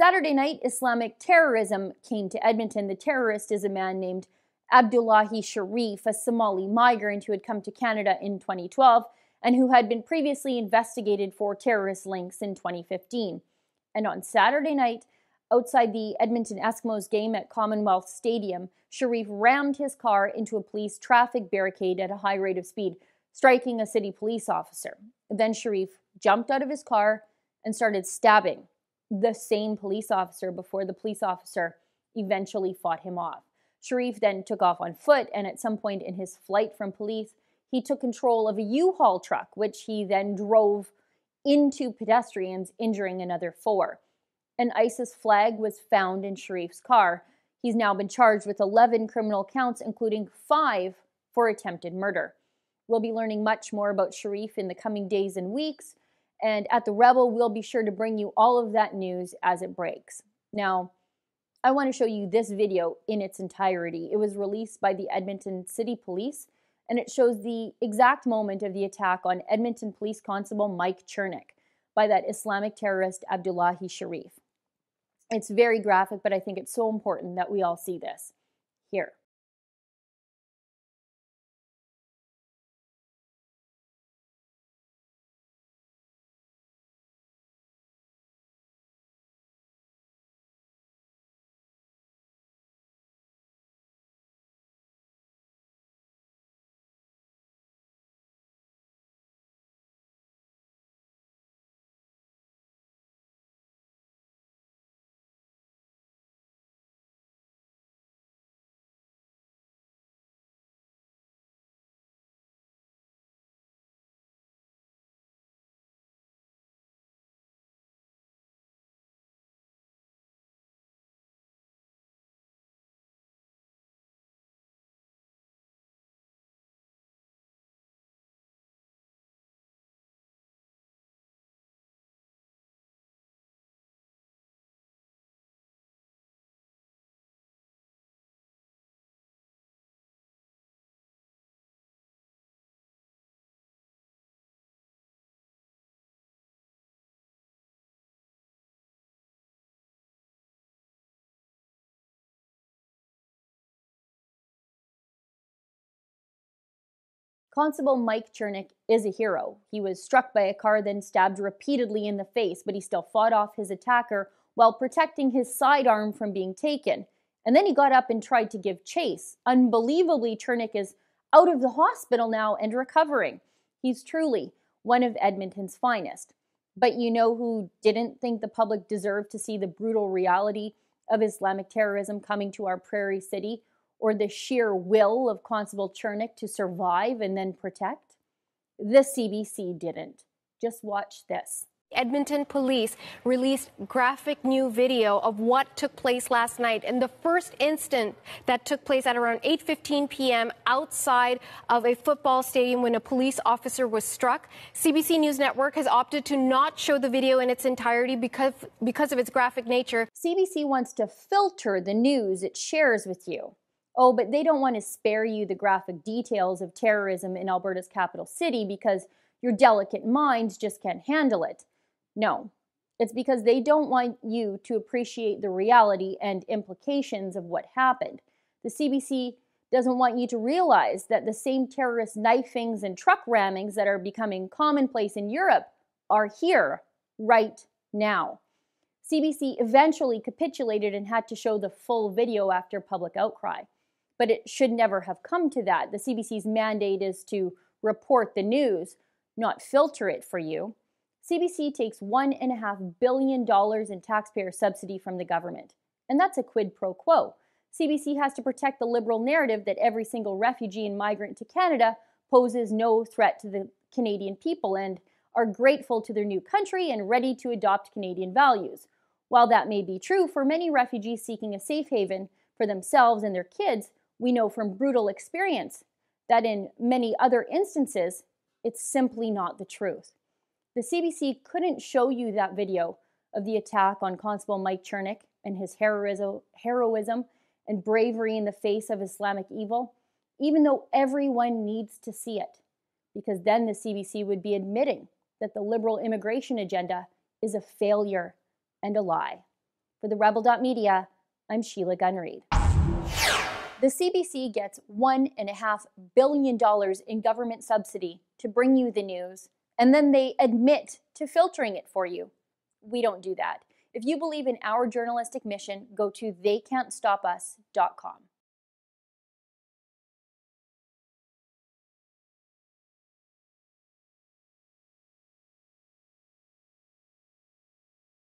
Saturday night, Islamic terrorism came to Edmonton. The terrorist is a man named Abdullahi Sharif, a Somali migrant who had come to Canada in 2012 and who had been previously investigated for terrorist links in 2015. And on Saturday night, outside the Edmonton Eskimos game at Commonwealth Stadium, Sharif rammed his car into a police traffic barricade at a high rate of speed, striking a city police officer. Then Sharif jumped out of his car and started stabbing the same police officer before the police officer eventually fought him off. Sharif then took off on foot, and at some point in his flight from police, he took control of a U-Haul truck, which he then drove into pedestrians, injuring another 4. An ISIS flag was found in Sharif's car. He's now been charged with 11 criminal counts, including 5 for attempted murder. We'll be learning much more about Sharif in the coming days and weeks, and at The Rebel, we'll be sure to bring you all of that news as it breaks. Now, I want to show you this video in its entirety. It was released by the Edmonton City Police, and it shows the exact moment of the attack on Edmonton Police Constable Mike Chernick by that Islamic terrorist Abdullahi Sharif. It's very graphic, but I think it's so important that we all see this. Here. Constable Mike Chernick is a hero. He was struck by a car, then stabbed repeatedly in the face, but he still fought off his attacker while protecting his sidearm from being taken. And then he got up and tried to give chase. Unbelievably, Chernick is out of the hospital now and recovering. He's truly one of Edmonton's finest. But you know who didn't think the public deserved to see the brutal reality of Islamic terrorism coming to our prairie city, or the sheer will of Constable Chernick to survive and then protect? The CBC didn't. Just watch this. Edmonton police released graphic new video of what took place last night. And the first instant that took place at around 8:15 p.m. outside of a football stadium when a police officer was struck. CBC News Network has opted to not show the video in its entirety because of its graphic nature. CBC wants to filter the news it shares with you. Oh, but they don't want to spare you the graphic details of terrorism in Alberta's capital city because your delicate minds just can't handle it. No, it's because they don't want you to appreciate the reality and implications of what happened. The CBC doesn't want you to realize that the same terrorist knifings and truck rammings that are becoming commonplace in Europe are here right now. CBC eventually capitulated and had to show the full video after public outcry. But it should never have come to that. The CBC's mandate is to report the news, not filter it for you. CBC takes $1.5 billion in taxpayer subsidy from the government, and that's a quid pro quo. CBC has to protect the liberal narrative that every single refugee and migrant to Canada poses no threat to the Canadian people and are grateful to their new country and ready to adopt Canadian values. While that may be true for many refugees seeking a safe haven for themselves and their kids, we know from brutal experience that in many other instances, it's simply not the truth. The CBC couldn't show you that video of the attack on Constable Mike Chernick and his heroism and bravery in the face of Islamic evil, even though everyone needs to see it, because then the CBC would be admitting that the liberal immigration agenda is a failure and a lie. For the Rebel.media, I'm Sheila Gunreid. The CBC gets $1.5 billion in government subsidy to bring you the news, and then they admit to filtering it for you. We don't do that. If you believe in our journalistic mission, go to theycan'tstopus.com.